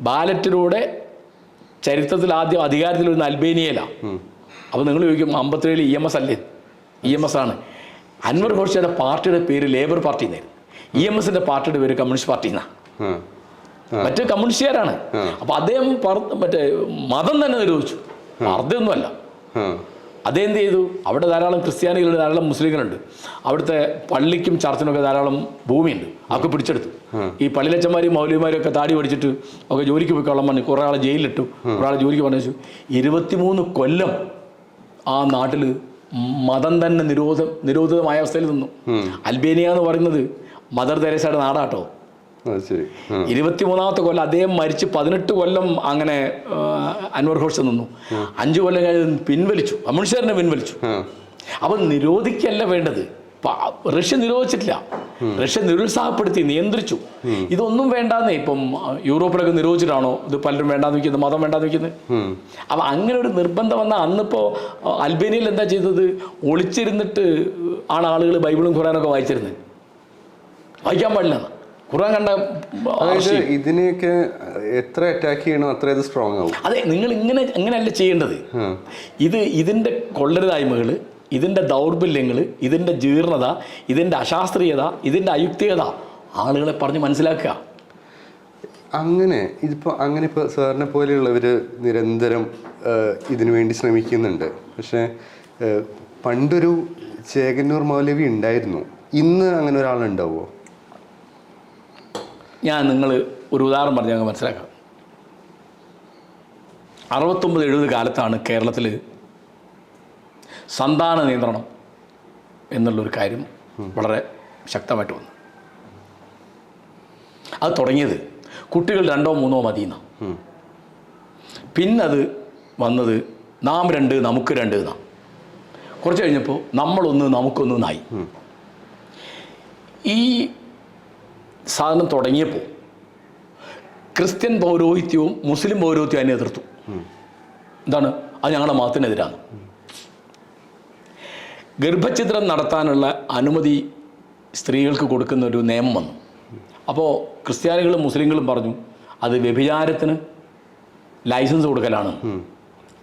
B: ബാലറ്റിലൂടെ ചരിത്രത്തിൽ ആദ്യം അധികാരത്തിൽ വരുന്ന അൽബേനിയയിലാണ്. അപ്പോൾ നിങ്ങൾ ചോദിക്കും 57 EMS അല്ലേ? EMS ആണ്. അൻവർ ഹോഷ്ചയുടെ പാർട്ടിയുടെ പേര് ലേബർ പാർട്ടി എന്നായിരുന്നു. EMSന്റെ പാർട്ടിയുടെ പേര് കമ്മ്യൂണിസ്റ്റ് പാർട്ടി എന്നാണ്. മറ്റേ കമ്മ്യൂണിസ്റ്റുകാരാണ്. അപ്പൊ അദ്ദേഹം മറ്റേ മതം തന്നെ നിരോധിച്ചു, പർദ്ദയൊന്നുമല്ല. അദ്ദേഹം എന്ത് ചെയ്തു? അവിടെ ധാരാളം ക്രിസ്ത്യാനികളുണ്ട്, ധാരാളം മുസ്ലിങ്ങളുണ്ട്. അവിടുത്തെ പള്ളിക്കും ചർച്ചിനൊക്കെ ധാരാളം ഭൂമിയുണ്ട്, അതൊക്കെ പിടിച്ചെടുത്തു. ഈ പള്ളിലച്ചന്മാരും മൗലവിമാരും ഒക്കെ താടി പഠിച്ചിട്ട് ഒക്കെ ജോലിക്ക് പോയിക്കൊള്ളാൻ പറഞ്ഞു. കുറേ ആളെ ജയിലിലിട്ടു, കുറേ ആളെ ജോലിക്ക് പറഞ്ഞു. 23 കൊല്ലം ആ നാട്ടിൽ മതം തന്നെ നിരോധിതമായ അവസ്ഥയിൽ നിന്നു. അൽബേനിയ എന്ന് പറയുന്നത് മദർ തെരേസയുടെ നാടാട്ടോ. 23ാമത്തെ കൊല്ലം അദ്ദേഹം മരിച്ച് 18 കൊല്ലം അങ്ങനെ അൻവർ ഹോഷ്ച നിന്നു. 5 കൊല്ലം കഴിഞ്ഞ് പിൻവലിച്ചു, കമ്മ്യൂണിസ്റ്റുകാരനെ പിൻവലിച്ചു. അപ്പം നിരോധിക്കല്ല വേണ്ടത്. റഷ്യ നിരോധിച്ചിട്ടില്ല, റഷ്യ നിരുത്സാഹപ്പെടുത്തി, നിയന്ത്രിച്ചു. ഇതൊന്നും വേണ്ടാന്നേ. ഇപ്പം യൂറോപ്പിലൊക്കെ നിരോധിച്ചിട്ടാണോ ഇത് പലരും വേണ്ടാന്ന് വയ്ക്കുന്നത്, മതം വേണ്ടാന്ന് വയ്ക്കുന്നത്? അപ്പം അങ്ങനെ ഒരു നിർബന്ധം വന്നാൽ അന്നിപ്പോൾ അൽബേനിയയിൽ എന്താ ചെയ്തത്? ഒളിച്ചിരുന്നിട്ട് ആണ് ആളുകൾ ബൈബിളും ഖുറാനൊക്കെ വായിച്ചിരുന്നത്. വായിക്കാൻ പാടില്ല. ഖുറാൻ കണ്ട
A: ഇതിനെയൊക്കെ എത്ര അറ്റാക്ക് ചെയ്യണോ അത്ര ഇത് സ്ട്രോങ് ആവും.
B: അതെ, നിങ്ങൾ ഇങ്ങനെയല്ല ചെയ്യേണ്ടത്. ഇതിൻ്റെ കൊള്ളരുതായ്മകൾ, ഇതിൻ്റെ ദൗർബല്യങ്ങൾ, ഇതിൻ്റെ ജീർണത, ഇതിൻ്റെ അശാസ്ത്രീയത, ഇതിൻ്റെ അയുക്തികത ആളുകളെ പറഞ്ഞ് മനസ്സിലാക്കുക.
A: അങ്ങനെ ഇപ്പോൾ സാറിനെ പോലെയുള്ളവർ നിരന്തരം ഇതിനു വേണ്ടി ശ്രമിക്കുന്നുണ്ട്. പക്ഷേ പണ്ടൊരു ചേകന്നൂർ മൗലവി ഉണ്ടായിരുന്നു, ഇന്ന് അങ്ങനെ ഒരാളുണ്ടാവുമോ?
B: നിങ്ങൾ ഒരു ഉദാഹരണം പറഞ്ഞ് ഞങ്ങൾ മനസ്സിലാക്കാം. 69-70 കാലത്താണ് കേരളത്തിൽ സന്താന നിയന്ത്രണം എന്നുള്ളൊരു കാര്യം വളരെ ശക്തമായിട്ട് വന്നു. അത് തുടങ്ങിയത് കുട്ടികൾ 2-3 മതിയെന്നാണ്. പിന്നത് വന്നത് നാം 2 നമുക്ക് 2 എന്നാണ്. കുറച്ച് കഴിഞ്ഞപ്പോൾ നമ്മളൊന്ന് നമുക്കൊന്നായി. ഈ സാധനം തുടങ്ങിയപ്പോൾ ക്രിസ്ത്യൻ പൗരോഹിത്യവും മുസ്ലിം പൗരോഹിത്യവും അതിനെ എതിർത്തു. എന്താണ്? അത് ഞങ്ങളുടെ മതത്തിനെതിരാണ്. ഗർഭഛിദ്രം നടത്താനുള്ള അനുമതി സ്ത്രീകൾക്ക് കൊടുക്കുന്ന ഒരു നിയമം വന്നു. അപ്പോൾ ക്രിസ്ത്യാനികളും മുസ്ലിങ്ങളും പറഞ്ഞു അത് വ്യഭിചാരത്തിന് ലൈസൻസ് കൊടുക്കലാണ്.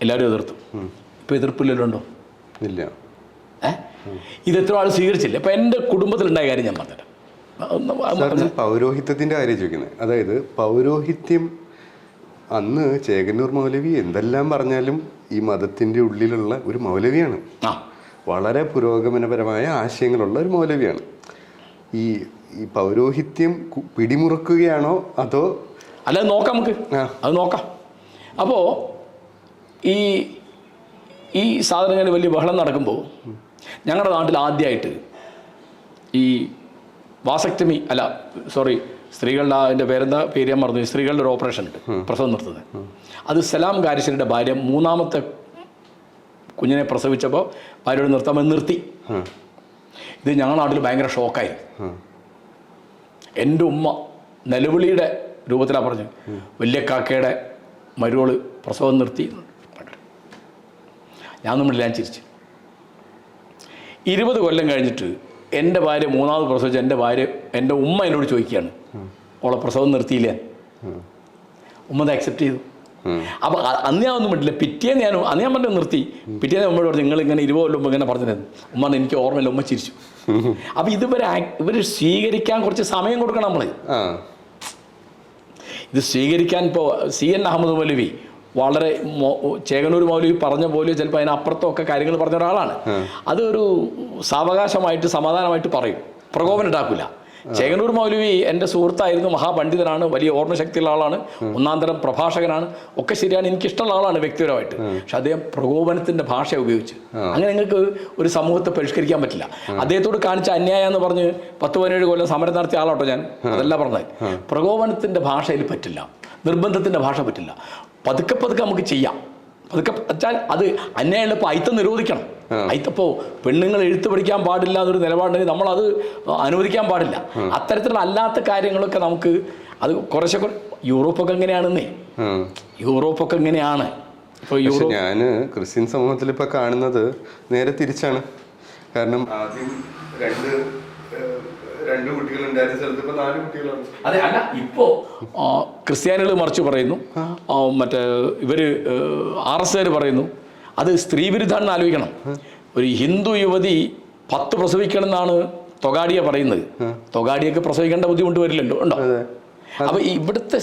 B: എല്ലാവരും എതിർത്തു. ഇപ്പോൾ എതിർപ്പില്ലല്ലോ?
A: ഇല്ല.
B: ഇത് എത്ര ആൾ സ്വീകരിച്ചില്ല. ഇപ്പം എൻ്റെ കുടുംബത്തിലുണ്ടായ കാര്യം ഞാൻ പറഞ്ഞുതരാം.
A: പൗരോഹിത്യത്തിൻ്റെ കാര്യം ചോദിക്കുന്നത്. അതായത് പൗരോഹിത്യം അന്ന് ചേകന്നൂർ മൗലവി എന്തെല്ലാം പറഞ്ഞാലും ഈ മതത്തിൻ്റെ ഉള്ളിലുള്ള ഒരു മൗലവിയാണ്. വളരെ പുരോഗമനപരമായ ആശയങ്ങളുള്ള ഒരു മൗലവിയാണ്. ഈ ഈ പൗരോഹിത്യം പിടിമുറുക്കുകയാണോ അതോ?
B: അല്ല, നോക്കാം, നമുക്ക് അത് നോക്കാം. അപ്പോൾ ഈ സാധനങ്ങൾ വലിയ ബഹളം നടക്കുമ്പോൾ ഞങ്ങളുടെ നാട്ടിൽ ആദ്യമായിട്ട് ഈ വാസക്ടമി സ്ത്രീകളുടെ അതിൻ്റെ പേര് ഞാൻ മറന്നു. സ്ത്രീകളുടെ ഒരു ഓപ്പറേഷൻ ഉണ്ട്, പ്രസവം നിർത്തുന്നത്. അത് സലാം കാരിശ്ശേരിയുടെ ഭാര്യ 3ാമത്തെ കുഞ്ഞിനെ പ്രസവിച്ചപ്പോൾ ഭാര്യയോട് നിർത്താമെന്ന് നിർത്തി. ഇത് ഞങ്ങളുടെ നാട്ടിൽ ഭയങ്കര ഷോക്കായി. എൻ്റെ ഉമ്മ നിലവിളിയുടെ രൂപത്തിലാണ് പറഞ്ഞു, വലിയ കാക്കയുടെ മരുവോള് പ്രസവം നിർത്തി. ഞാൻ ഞാൻ ചിരിച്ചു. 20 കൊല്ലം കഴിഞ്ഞിട്ട് എൻ്റെ ഭാര്യ 3ാമത് പ്രസവിച്ച എൻ്റെ ഉമ്മ എന്നോട് ചോദിക്കുകയാണ്, ഓളെ പ്രസവം നിർത്തിയില്ല. ഉമ്മ അത് അക്സെപ്റ്റ് ചെയ്തു. അപ്പോൾ അന്ന് ഞാൻ ഒന്നും പറ്റില്ല. പിറ്റേന്ന് ഞാൻ പറഞ്ഞു നിർത്തി. പിറ്റേന്ന് ഉമ്മയോട് പറഞ്ഞു, നിങ്ങളിങ്ങനെ 20 കൊല്ലം മുമ്പ് ഇങ്ങനെ പറഞ്ഞിരുന്നു. ഉമ്മ എനിക്ക് ഓർമ്മയില്ല. ഉമ്മ ചിരിച്ചു. അപ്പോൾ ഇവർ സ്വീകരിക്കാൻ കുറച്ച് സമയം കൊടുക്കണം. നമ്മൾ ഇത് സ്വീകരിക്കാൻ ഇപ്പോൾ CN അഹമ്മദ് മൗലവി വളരെ ചേകന്നൂർ മൗലവി പറഞ്ഞ പോലെ ചിലപ്പോൾ അതിനപ്പുറത്തൊക്കെ കാര്യങ്ങൾ പറഞ്ഞ ഒരാളാണ്. അതൊരു സാവകാശമായിട്ട് സമാധാനമായിട്ട് പറയും, പ്രകോപനം ഉണ്ടാക്കില്ല. ചേകന്നൂർ മൗലവി എൻ്റെ സുഹൃത്തായിരുന്നു, മഹാപണ്ഡിതനാണ്, വലിയ ഓർമ്മശക്തിയുള്ള ആളാണ്, 1-ാം തരം പ്രഭാഷകനാണ്, ഒക്കെ ശരിയാണ്, എനിക്കിഷ്ടമുള്ള ആളാണ് വ്യക്തിപരമായിട്ട്. പക്ഷെ അദ്ദേഹം പ്രകോപനത്തിൻ്റെ ഭാഷ ഉപയോഗിച്ച് അങ്ങനെ നിങ്ങൾക്ക് ഒരു സമൂഹത്തെ പരിഷ്കരിക്കാൻ പറ്റില്ല. അദ്ദേഹത്തോട് കാണിച്ച അന്യായം എന്ന് പറഞ്ഞ് 10-17 കൊല്ലം സമരം നടത്തിയ ആളോട്ടോ ഞാൻ. അതല്ല പറഞ്ഞത്. പ്രകോപനത്തിൻ്റെ ഭാഷയിൽ പറ്റില്ല, നിർബന്ധത്തിൻ്റെ ഭാഷ പറ്റില്ല. പതുക്കെ നമുക്ക് ചെയ്യാം. പതുക്കെ വെച്ചാൽ അത് അന്യായമുള്ള ഇപ്പോൾ അയിത്തം നിരോധിക്കണം. അയിത്തപ്പോൾ പെണ്ണുങ്ങൾ എഴുത്ത് പഠിക്കാൻ പാടില്ല എന്നൊരു നിലപാടുണ്ടെങ്കിൽ നമ്മളത് അനുവദിക്കാൻ പാടില്ല. അത്തരത്തിലുള്ള അല്ലാത്ത കാര്യങ്ങളൊക്കെ നമുക്ക് അത് കുറച്ചൊക്കെ യൂറോപ്പൊക്കെ എങ്ങനെയാണെന്നേ, യൂറോപ്പൊക്കെ എങ്ങനെയാണ്. ഇപ്പോൾ
A: ഞാൻ ക്രിസ്ത്യൻ സമൂഹത്തിൽ ഇപ്പോൾ കാണുന്നത് നേരെ തിരിച്ചാണ്. കാരണം ആദ്യം രണ്ട് കുട്ടികളുണ്ടായിരുന്ന സ്ഥലത്ത് ഇപ്പോൾ 4 കുട്ടികളാണ്.
B: അതെ, അല്ല, ഇപ്പോൾ ക്രിസ്ത്യാനികൾ മറിച്ച് പറയുന്നു, മറ്റേ ഇവര് RSകാർ പറയുന്നു. അത് സ്ത്രീ വിരുദ്ധാണെന്ന് ആലോചിക്കണം. ഒരു ഹിന്ദു യുവതി 10 പ്രസവിക്കണം എന്നാണ് തൊഗാഡിയ പറയുന്നത്. തൊഗാഡിയൊക്കെ പ്രസവിക്കേണ്ട ബുദ്ധിമുട്ട് വരില്ലല്ലോ, ഉണ്ടോ? അപ്പൊ ഇവിടുത്തെ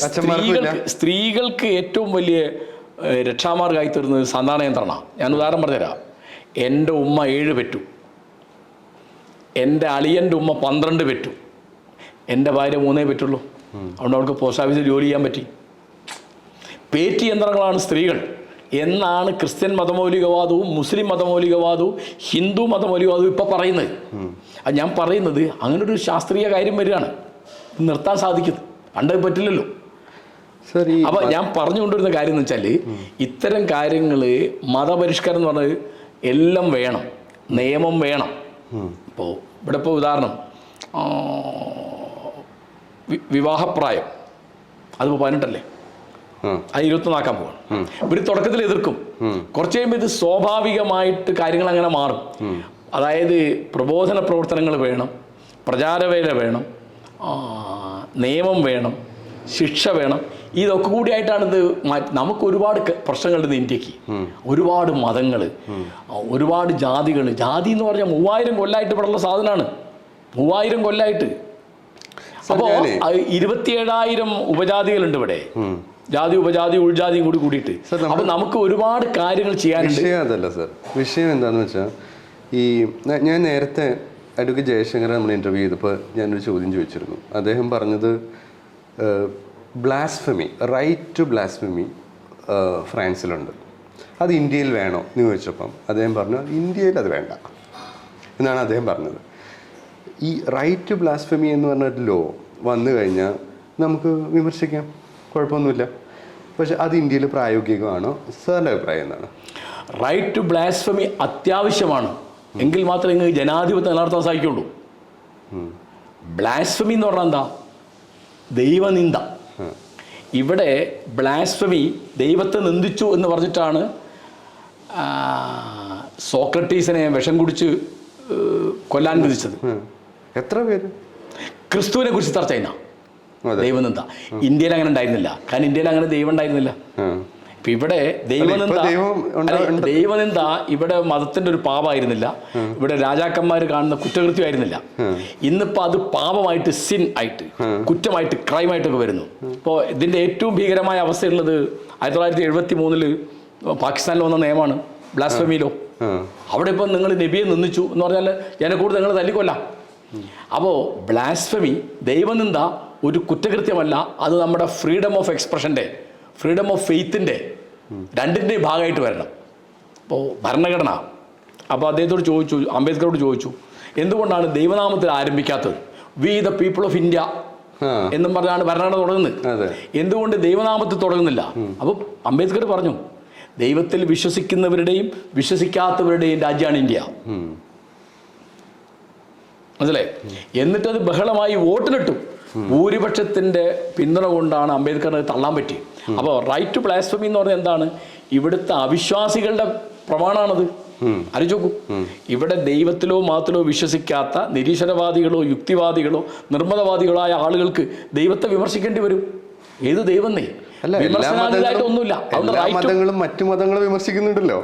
B: സ്ത്രീകൾക്ക് ഏറ്റവും വലിയ രക്ഷാമാർഗമായി തീർന്നത് സന്താനയന്ത്രണമാണ്. ഞാൻ ഉദാഹരണം പറഞ്ഞുതരാം. എൻ്റെ ഉമ്മ 7 പെറ്റു, എൻ്റെ അളിയൻ്റെ ഉമ്മ 12 പെറ്റു, എൻ്റെ ഭാര്യ 3 പെറ്റുള്ളൂ. അതുകൊണ്ട് അവൾക്ക് പോസ്റ്റ് ഓഫീസിൽ ജോലി ചെയ്യാൻ പറ്റി. പേറ്റി യന്ത്രങ്ങളാണ് സ്ത്രീകൾ എന്നാണ് ക്രിസ്ത്യൻ മതമൗലികവാദവും മുസ്ലിം മതമൗലികവാദവും ഹിന്ദു മതമൗലികവാദവും ഇപ്പോൾ പറയുന്നത്. അത് ഞാൻ പറയുന്നത് അങ്ങനൊരു ശാസ്ത്രീയ കാര്യം വരികയാണ്, നിർത്താൻ സാധിക്കുന്നത്. പണ്ട് പറ്റില്ലല്ലോ. അപ്പോൾ ഞാൻ പറഞ്ഞുകൊണ്ടിരുന്ന കാര്യം എന്ന് വെച്ചാൽ ഇത്തരം കാര്യങ്ങൾ മതപരിഷ്കരണം എന്ന് പറഞ്ഞത് എല്ലാം വേണം, നിയമം വേണം. ഇപ്പോൾ ഇവിടെ ഇപ്പോൾ ഉദാഹരണം വിവാഹപ്രായം അതിപ്പോൾ 18 അത് 21 പോകണം. ഇവർ തുടക്കത്തിൽ എതിർക്കും, കുറച്ച് കഴിയുമ്പോൾ ഇത് സ്വാഭാവികമായിട്ട് കാര്യങ്ങൾ അങ്ങനെ മാറും. അതായത് പ്രബോധന പ്രവർത്തനങ്ങൾ വേണം, പ്രചാരവേല വേണം, നിയമം വേണം, ശിക്ഷ വേണം. ഇതൊക്കെ കൂടിയായിട്ടാണ് ഇത് നമുക്ക് ഒരുപാട് പ്രശ്നങ്ങളുണ്ട് ഇന്ത്യക്ക്. ഒരുപാട് മതങ്ങൾ, ഒരുപാട് ജാതികൾ. ജാതി എന്ന് പറഞ്ഞാൽ 3000 കൊല്ലമായിട്ട് ഇവിടെയുള്ള സാധനമാണ്. 3000 കൊല്ലമായിട്ട്. അപ്പോൾ 27,000 ഉപജാതികളുണ്ട് ഇവിടെ. ജാതി, ഉപജാതി, ഉൾജാതിയും കൂടിയിട്ട്. അപ്പം നമുക്ക് ഒരുപാട് കാര്യങ്ങൾ ചെയ്യാനുണ്ട്.
A: വിഷയം അതല്ല സാർ. വിഷയം എന്താണെന്ന് വെച്ചാൽ ഞാൻ നേരത്തെ അഡ്വക്കേറ്റ് ജയശങ്കറെ നമ്മൾ ഇൻ്റർവ്യൂ ചെയ്തപ്പോൾ ഞാനൊരു ചോദ്യം ചോദിച്ചിരുന്നു. അദ്ദേഹം പറഞ്ഞത് ബ്ലാസ്ഫമി, റൈറ്റ് ടു ബ്ലാസ്ഫമി ഫ്രാൻസിലുണ്ട്, അത് ഇന്ത്യയിൽ വേണോ എന്ന് ചോദിച്ചപ്പം അദ്ദേഹം പറഞ്ഞു ഇന്ത്യയിൽ അത് വേണ്ട എന്നാണ് അദ്ദേഹം പറഞ്ഞത്. ഈ റൈറ്റ് ടു ബ്ലാസ്ഫമി എന്ന് പറഞ്ഞ ലോ വന്നു കഴിഞ്ഞാൽ നമുക്ക് വിമർശിക്കാം, കുഴപ്പമൊന്നുമില്ല. പക്ഷെ അത് ഇന്ത്യയിൽ പ്രായോഗികമാണോ? സാറിൻ്റെ അഭിപ്രായം എന്താണ്?
B: റൈറ്റ് ടു ബ്ലാസ്ഫമി അത്യാവശ്യമാണ്. എങ്കിൽ മാത്രമേ നിങ്ങൾക്ക് ജനാധിപത്യം നിലനിർത്താൻ സാധിക്കുള്ളൂ. ബ്ലാസ്ഫമി എന്ന് പറഞ്ഞാൽ എന്താ? ദൈവനിന്ദ. ഇവിടെ ബ്ലാസ്ഫമി ദൈവത്തെ നിന്ദിച്ചു എന്ന് പറഞ്ഞിട്ടാണ് സോക്രട്ടീസിനെ വിഷം കുടിച്ച് കൊല്ലാൻ വിധിച്ചത്.
A: എത്ര പേര്?
B: ക്രിസ്തുവിനെ കുറിച്ച് ചർച്ച ചെയ്യുന്ന ദൈവനിന്ദ. ഇന്ത്യയിൽ അങ്ങനെ ഉണ്ടായിരുന്നില്ല. കാരണം ഇന്ത്യയിൽ അങ്ങനെ ദൈവം ഉണ്ടായിരുന്നില്ല. ഇപ്പം ഇവിടെ ദൈവനിന്ദ ഇവിടെ മതത്തിൻ്റെ ഒരു പാപമായിരുന്നില്ല. ഇവിടെ രാജാക്കന്മാർ കാണുന്ന കുറ്റകൃത്യമായിരുന്നില്ല. ഇന്നിപ്പോൾ അത് പാപമായിട്ട്, സിൻ ആയിട്ട്, കുറ്റമായിട്ട്, ക്രൈമായിട്ടൊക്കെ വരുന്നു. ഇപ്പോൾ ഇതിൻ്റെ ഏറ്റവും ഭീകരമായ അവസ്ഥയുള്ളത് 1973 പാകിസ്ഥാനിൽ വന്ന നിയമമാണ് ബ്ലാസ്ഫമിയിലോ. അവിടെ ഇപ്പം നിങ്ങൾ നബിയെ നിന്ദിച്ചു എന്ന് പറഞ്ഞാൽ ജനക്കൂട് നിങ്ങൾ തല്ലിക്കൊല്ലാം. അപ്പോൾ ബ്ലാസ്ഫമി, ദൈവനിന്ദ ഒരു കുറ്റകൃത്യമല്ല. അത് നമ്മുടെ ഫ്രീഡം ഓഫ് എക്സ്പ്രഷൻ്റെ, ഫ്രീഡം ഓഫ് ഫെയ്ത്തിൻ്റെ രണ്ടിൻ്റെയും ഭാഗമായിട്ട് വരണം. അപ്പോൾ ഭരണഘടന, അപ്പോൾ അദ്ദേഹത്തോട് ചോദിച്ചു, അംബേദ്കറോട് ചോദിച്ചു, എന്തുകൊണ്ടാണ് ദൈവനാമത്തിൽ ആരംഭിക്കാത്തത്? We the people of India എന്നും പറഞ്ഞാണ് ഭരണഘടന തുടങ്ങുന്നത്. എന്തുകൊണ്ട് ദൈവനാമത്തിൽ തുടങ്ങുന്നില്ല? അപ്പോൾ അംബേദ്കർ പറഞ്ഞു, ദൈവത്തിൽ വിശ്വസിക്കുന്നവരുടെയും വിശ്വസിക്കാത്തവരുടെയും രാജ്യമാണ് ഇന്ത്യ. മനസ്സിലായി? എന്നിട്ടത് ബഹളമായി വോട്ടിനിട്ടു. ഭൂരിപക്ഷത്തിൻ്റെ പിന്തുണ കൊണ്ടാണ് അംബേദ്കറിന് തള്ളാൻ പറ്റി. അപ്പോൾ റൈറ്റ് ടു ബ്ലാസ്ഫമി എന്ന് പറഞ്ഞാൽ എന്താണ്? ഇവിടുത്തെ അവിശ്വാസികളുടെ പ്രമാണമാണത്. ആലോചിച്ചു. ഇവിടെ ദൈവത്തിലോ മതത്തിലോ വിശ്വസിക്കാത്ത നിരീശ്വരവാദികളോ യുക്തിവാദികളോ നിർമ്മതവാദികളായ ആളുകൾക്ക് ദൈവത്തെ വിമർശിക്കേണ്ടി വരും. ഏത് ദൈവം നേ? ഒന്നുമില്ല.
A: മതങ്ങളും മറ്റു മതങ്ങളും വിമർശിക്കുന്നുണ്ടല്ലോ.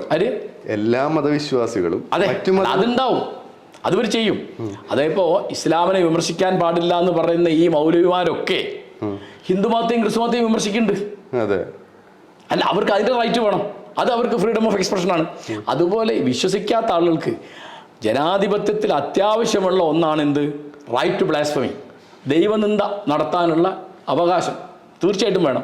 A: എല്ലാ മതവിശ്വാസികളും
B: അതുണ്ടാവും, അതുവർ ചെയ്യും. അതേപ്പോ ഇസ്ലാമിനെ വിമർശിക്കാൻ പാടില്ല എന്ന് പറയുന്ന ഈ മൗലവിമാരൊക്കെ ഹിന്ദുമതത്തെയും ക്രിസ്തുമതത്തെയും വിമർശിക്കുന്നുണ്ട്. അല്ല, അവർക്ക് അതിൻ്റെ റൈറ്റ് വേണം. അത് അവർക്ക് ഫ്രീഡം ഓഫ് എക്സ്പ്രഷനാണ്. അതുപോലെ വിശ്വസിക്കാത്ത ആളുകൾക്ക് ജനാധിപത്യത്തിൽ അത്യാവശ്യമുള്ള ഒന്നാണ് എന്ത്? Right to blasphemy. ദൈവനിന്ദ നടത്താനുള്ള അവകാശം തീർച്ചയായിട്ടും വേണം.